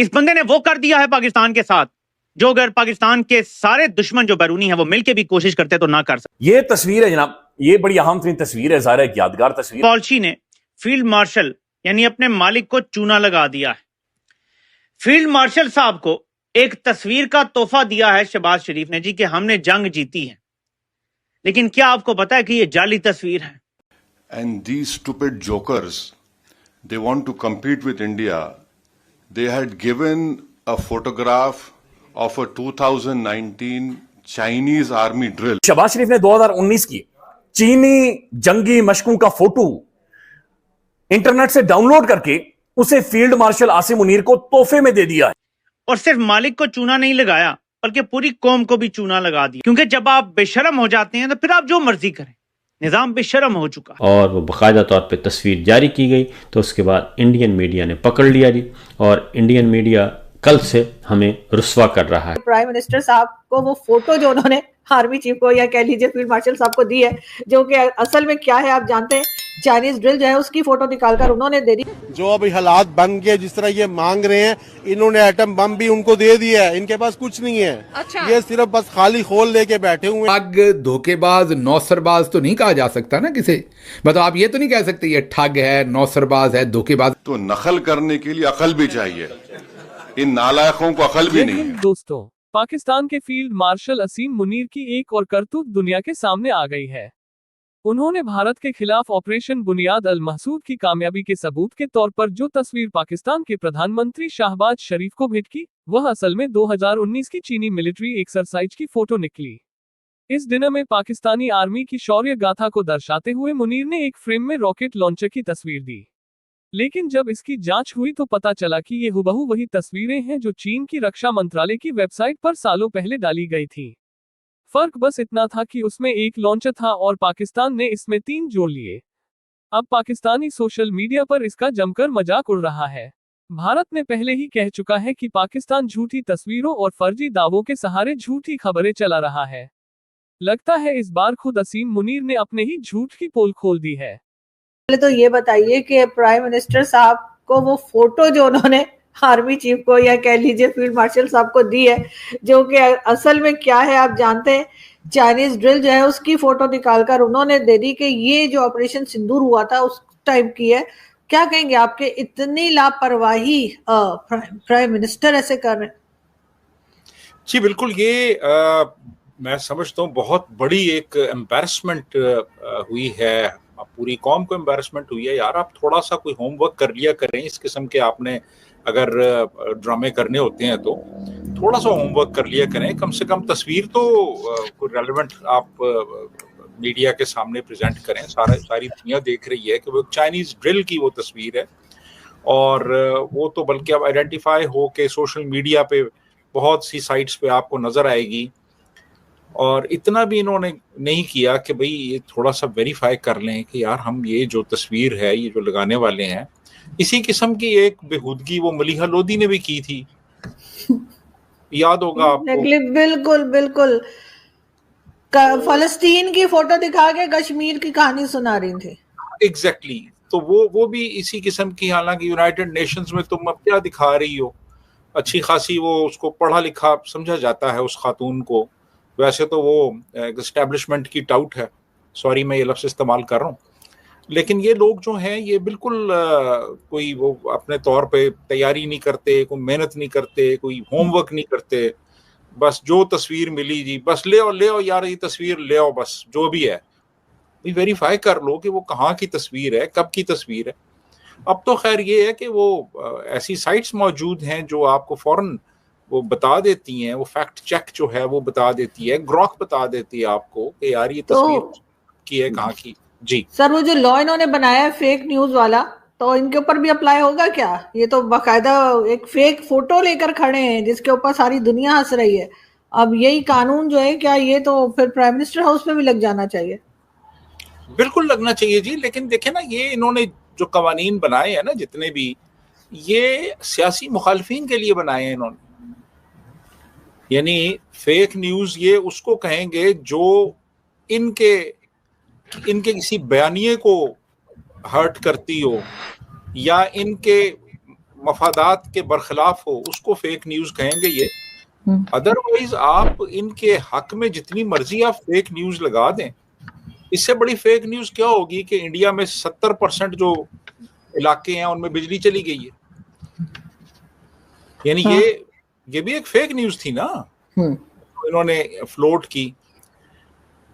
इस बंदे ने वो कर दिया है पाकिस्तान के साथ जो अगर पाकिस्तान के सारे दुश्मन जो बैरूनी है वो मिलके भी कोशिश करते तो ना कर सकते। ये तस्वीर है जनाब, ये बड़ी अहम तरीन तस्वीर है, ज़ाहिर है यादगार तस्वीर। पॉल्शी ने फील्ड मार्शल यानी अपने मालिक को चूना लगा दिया है। फील्ड मार्शल साहब को एक तस्वीर का तोहफा दिया है शहबाज शरीफ ने जी कि हमने जंग जीती है, लेकिन क्या आपको पता है कि ये जाली तस्वीर है। And these stupid jokers, they want to compete with India. They had given a photograph of a 2019 Chinese army drill. Shahbaz शरीफ ने 2019 की चीनी जंगी मशकों का फोटो इंटरनेट से डाउनलोड करके उसे फील्ड मार्शल आसिम मुनीर को तोहफे में दे दिया है। और सिर्फ मालिक को चूना नहीं लगाया बल्कि पूरी कौम को भी चूना लगा दिया, क्योंकि जब आप बेशरम हो जाते हैं तो फिर आप जो मर्जी करें, निजाम बेशरम हो चुका। और वो बाकायदा तौर पे तस्वीर जारी की गई तो उसके बाद इंडियन मीडिया ने पकड़ लिया जी, और इंडियन मीडिया कल से हमें रुस्वा कर रहा है। प्राइम मिनिस्टर साहब को वो फोटो जो उन्होंने आर्मी चीफ को या कह लीजिए फील्ड मार्शल साहब को दी है, जो कि असल में क्या है आप जानते हैं, चाइनीज ड्रिल जो है उसकी फोटो निकालकर उन्होंने दे दी। जो अभी हालात बन गए जिस तरह ये मांग रहे हैं, इन्होंने एटम बम भी उनको दे दिया है, इनके पास कुछ नहीं है। अच्छा। ये सिर्फ बस खाली खोल लेके बैठे हुए हैं। ठग, धोखेबाज, नौसरबाज तो नहीं कहा जा सकता ना किसे, मतलब आप ये तो नहीं कह सकते ये ठग है, नौसरबाज है, धोखेबाज। तो नकल करने के लिए अकल भी चाहिए, इन नालायकों को अकल भी नहीं है। दोस्तों, पाकिस्तान के फील्ड मार्शल असीम मुनीर की एक और करतूत दुनिया के सामने आ गई है। उन्होंने भारत के खिलाफ ऑपरेशन बुनियाद अल महसूद की कामयाबी के सबूत के तौर पर जो तस्वीर पाकिस्तान के प्रधानमंत्री शहबाज शरीफ को भेंट की, वह असल में 2019 की चीनी मिलिट्री एक्सरसाइज की फोटो निकली। इस दिन में पाकिस्तानी आर्मी की शौर्य गाथा को दर्शाते हुए मुनीर ने एक फ्रेम में रॉकेट लॉन्चर की तस्वीर दी, लेकिन जब इसकी जांच हुई तो पता चला कि ये हुबहू वही तस्वीरें हैं जो चीन की रक्षा मंत्रालय की वेबसाइट पर सालों पहले डाली गई थी। फर्क बस इतना था कि उसमें एक लॉन्चर था और पाकिस्तान ने इसमें 3 जोड़ लिए। अब पाकिस्तानी सोशल मीडिया पर इसका जमकर मजाक उड़ रहा है। भारत ने पहले ही कह चुका है कि पाकिस्तान झूठी तस्वीरों और फर्जी दावों के सहारे झूठी खबरें चला रहा है। लगता है इस बार खुद असीम मुनीर ने अपने ही झूठ की पोल खोल दी है। पहले तो ये बताइए कि प्राइम मिनिस्टर साहब को वो फोटो जो उन्होंने आर्मी चीफ को या कह लीजिए फील्ड मार्शल साहब को दी है, जो कि असल में क्या है आप जानते हैं, चाइनीज ड्रिल जो है उसकी फोटो निकालकर उन्होंने दे दी कि ये जो ऑपरेशन सिंदूर हुआ था उस टाइम की है। क्या कहेंगे आपके इतनी लापरवाही प्राइम मिनिस्टर ऐसे कर रहे हैं? जी बिल्कुल, ये मैं समझता हूँ बहुत बड़ी एक एम्बैरसमेंट हुई है, पूरी कौम को एम्बैरसमेंट हुई है। यार आप थोड़ा सा कोई होमवर्क कर लिया करें, इस किस्म के आपने अगर ड्रामे करने होते हैं तो थोड़ा सा होमवर्क कर लिया करें। कम से कम तस्वीर तो कोई रेलेवेंट आप मीडिया के सामने प्रेजेंट करें। सारी दुनिया देख रही है कि वो चाइनीज ड्रिल की वो तस्वीर है, और वो तो बल्कि अब आइडेंटिफाई हो के सोशल मीडिया पे बहुत सी साइट्स पे आपको नजर आएगी। और इतना भी इन्होंने नहीं किया कि भाई ये थोड़ा सा वेरीफाई कर लें कि यार हम ये जो तस्वीर है ये जो लगाने वाले हैं, इसी किस्म की एक बेहूदगी वो मलिहा लोधी ने भी की थी, याद होगा आपको। बिल्कुल बिल्कुल, फलस्तीन की फोटो दिखा के कश्मीर की कहानी सुना रही थी। एग्जैक्टली, तो वो भी इसी किस्म की, हालांकि यूनाइटेड नेशंस में तुम अब क्या दिखा रही हो, अच्छी खासी वो उसको पढ़ा लिखा समझा जाता है उस खातून को। वैसे तो वो एस्टेब्लिशमेंट की टाउट है, सॉरी मैं ये लफ्ज़ इस्तेमाल कर रहा हूँ, लेकिन ये लोग जो हैं ये बिल्कुल कोई वो अपने तौर पे तैयारी नहीं करते, कोई मेहनत नहीं करते, कोई होमवर्क नहीं करते, बस जो तस्वीर मिली जी बस ले आओ यार ये तस्वीर ले आओ, बस जो भी है वेरीफाई कर लो कि वो कहाँ की तस्वीर है, कब की तस्वीर है। अब तो खैर ये है कि वो ऐसी साइट्स मौजूद हैं जो आपको फौरन वो बता देती हैं, वो फैक्ट चेक जो है वो बता देती है, ग्रॉक बता देती है आपको कि यार ये तस्वीर की है कहाँ की। जी सर, वो जो लॉ इन्होंने बनाया है फेक न्यूज वाला, तो इनके ऊपर भी अप्लाई होगा क्या? ये तो बाकायदा एक फेक फोटो लेकर खड़े हैं जिसके ऊपर सारी दुनिया हंस रही है। अब यही कानून जो है, क्या ये तो फिर प्राइम मिनिस्टर हाउस में भी लग जाना चाहिए? बिल्कुल लगना चाहिए जी, लेकिन देखें ना, ये इन्होंने जो कवानीन बनाए हैं ना जितने भी, ये सियासी मुखालफिन के लिए बनाए हैं इन्होंने। यानी फेक न्यूज ये उसको कहेंगे जो इनके किसी बयानिए को हर्ट करती हो, या इनके मफादात के बरखिलाफ हो उसको फेक न्यूज कहेंगे ये। अदरवाइज आप इनके हक में जितनी मर्जी आप फेक न्यूज लगा दें, इससे बड़ी फेक न्यूज क्या होगी कि इंडिया में 70% जो इलाके हैं उनमें बिजली चली गई है। यानी ये भी एक फेक न्यूज थी ना, इन्होंने फ्लोट की,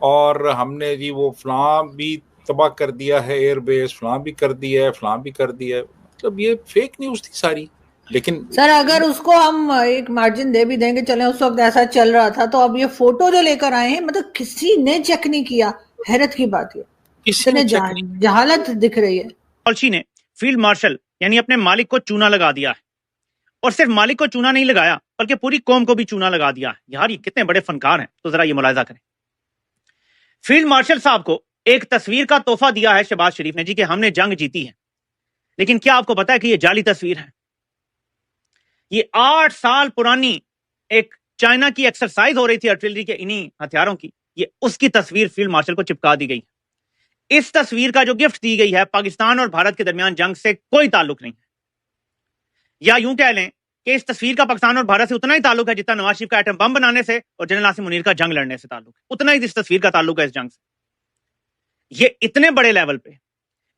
और हमने जी वो फलां भी तबाह कर दिया है, एयरबेस फलां भी कर दिया है, फलां भी कर दिया है, मतलब ये फेक न्यूज थी सारी। लेकिन सर अगर उसको हम एक मार्जिन दे भी देंगे, चले उस वक्त ऐसा चल रहा था, तो अब ये फोटो जो लेकर आए हैं, मतलब किसी ने चेक नहीं किया। हैरत की बात है, किसने जहालत दिख रही है। पॉलिसी ने फील्ड मार्शल यानी अपने मालिक को चूना लगा दिया है, और सिर्फ मालिक को चूना नहीं लगाया बल्कि पूरी कौम को भी चूना लगा दिया है। यार ये कितने बड़े फनकार हैं, तो जरा ये मुलाहिजा करें। फील्ड मार्शल साहब को एक तस्वीर का तोहफा दिया है शहबाज शरीफ ने जी कि हमने जंग जीती है, लेकिन क्या आपको पता है कि ये जाली तस्वीर है? ये 8 साल पुरानी एक चाइना की एक्सरसाइज हो रही थी आर्टिलरी के इन्हीं हथियारों की, ये उसकी तस्वीर फील्ड मार्शल को चिपका दी गई। इस तस्वीर का जो गिफ्ट दी गई है, पाकिस्तान और भारत के दरमियान जंग से कोई ताल्लुक नहीं है, या यूं कह लें कि इस तस्वीर का पाकिस्तान और भारत से उतना ही ताल्लुक है जितना नवाज शरीफ का एटम बम बनाने से और जनरल आसिम मुनीर का जंग लड़ने से ताल्लुक है, उतना ही इस तस्वीर का ताल्लुक है इस जंग से। ये इतने बड़े लेवल पे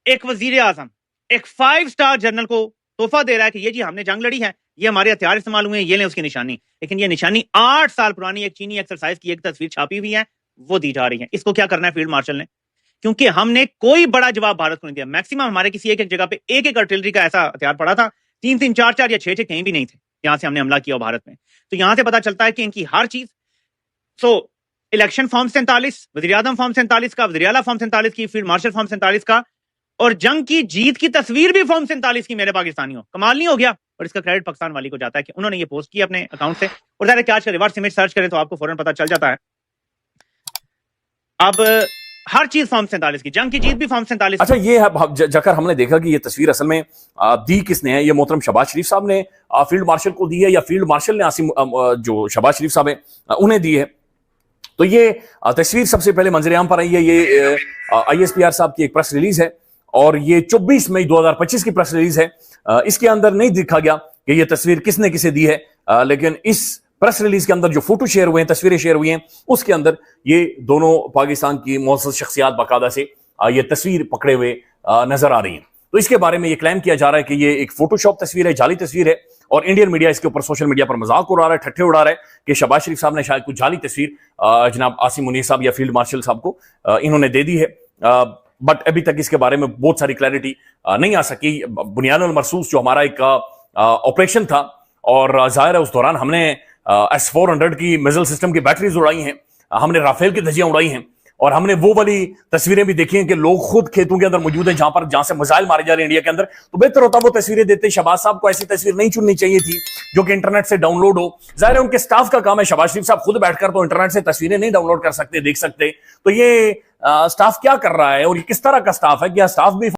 एक वजीर आजम एक 5 स्टार जनरल को तोहफा दे रहा है कि ये जी हमने जंग लड़ी है, ये हमारे हथियार इस्तेमाल हुए हैं, ये लें उसकी निशानी। लेकिन ये निशानी 8 साल पुरानी एक चीनी एक्सरसाइज की एक तस्वीर छापी हुई है, वो दी जा रही है। इसको क्या करना है फील्ड मार्शल ने? क्योंकि हमने कोई बड़ा जवाब भारत को नहीं दिया। मैक्सिमम हमारे किसी एक जगह पे एक आर्टिलरी का ऐसा हथियार पड़ा था, 3 4 या 6 कहीं भी नहीं थे यहां से हमने हमला किया भारत में। तो यहां से पता चलता है कि इनकी हर चीज, सो इलेक्शन फॉर्म 47, वज़ीर आज़म फॉर्म 47 का, वज़ीर आला फॉर्म 47 की, फील्ड मार्शल फॉर्म 47 का, और जंग की जीत की तस्वीर भी फॉर्म 47 की। मेरे पाकिस्तानियों, कमाल नहीं हो गया? और इसका क्रेडिट पाकिस्तान वाली को जाता है कि उन्होंने ये पोस्ट की अपने अकाउंट से, और ज़रा क्या रिवर्स इमेज सर्च करें तो आपको फौरन पता चल जाता है। अब हर चीज फॉर्म 47 की, जंग की जीत भी फॉर्म 47। अच्छा, ये जाकर हमने देखा कि ये तस्वीर असल में दी किसने है? ये मोहतरम शहबाज शरीफ साहब ने फील्ड मार्शल को दी है, या फील्ड मार्शल ने आसिम जो शहबाज शरीफ साहब है उन्हें दी है? तो ये तस्वीर सबसे पहले मंजरेआम पर आई है। ये ISPR साहब की एक प्रेस रिलीज है, और ये 24 मई 2025 की प्रेस रिलीज है। इसके अंदर नहीं दिखा गया कि ये तस्वीर किसने किसे दी है, लेकिन इस प्रेस रिलीज के अंदर जो फोटो शेयर हुए हैं, तस्वीरें शेयर हुई हैं, उसके अंदर ये दोनों पाकिस्तान की मुअज़्ज़ज़ शख्सियात बाकायदा से ये तस्वीर पकड़े हुए नजर आ रही हैं। तो इसके बारे में ये क्लेम किया जा रहा है कि ये एक फोटोशॉप तस्वीर है, जाली तस्वीर है, और इंडियन मीडिया इसके ऊपर सोशल मीडिया पर मजाक उड़ा रहा है, ठट्ठे उड़ा रहा है कि शहबाज शरीफ साहब ने शायद कुछ जाली तस्वीर जनाब आसिम मुनीर साहब या फील्ड मार्शल साहब को इन्होंने दे दी है। बट अभी तक इसके बारे में बहुत सारी क्लैरिटी नहीं आ सकी। बुनियादुल मरसूस जो हमारा एक ऑपरेशन था, और जाहिर है उस दौरान हमने S-400 की मिसाइल सिस्टम की बैटरीज उड़ाई हैं, हमने राफेल की धज्जियां उड़ाई हैं, और हमने वो वाली तस्वीरें भी देखी हैं कि लोग खुद खेतों के अंदर मौजूद हैं जहां से मिसाइल मारे जा रहे हैं इंडिया के अंदर। तो बेहतर होता वो तस्वीरें देते। शहबाज साहब को ऐसी तस्वीर नहीं चुननी चाहिए थी जो कि इंटरनेट से डाउनलोड हो। जाहिर है उनके स्टाफ का काम है, शहबाज शरीफ साहब खुद बैठकर तो इंटरनेट से तस्वीरें नहीं डाउनलोड कर सकते, देख सकते। तो ये स्टाफ क्या कर रहा है और ये किस तरह का स्टाफ है? क्या स्टाफ भी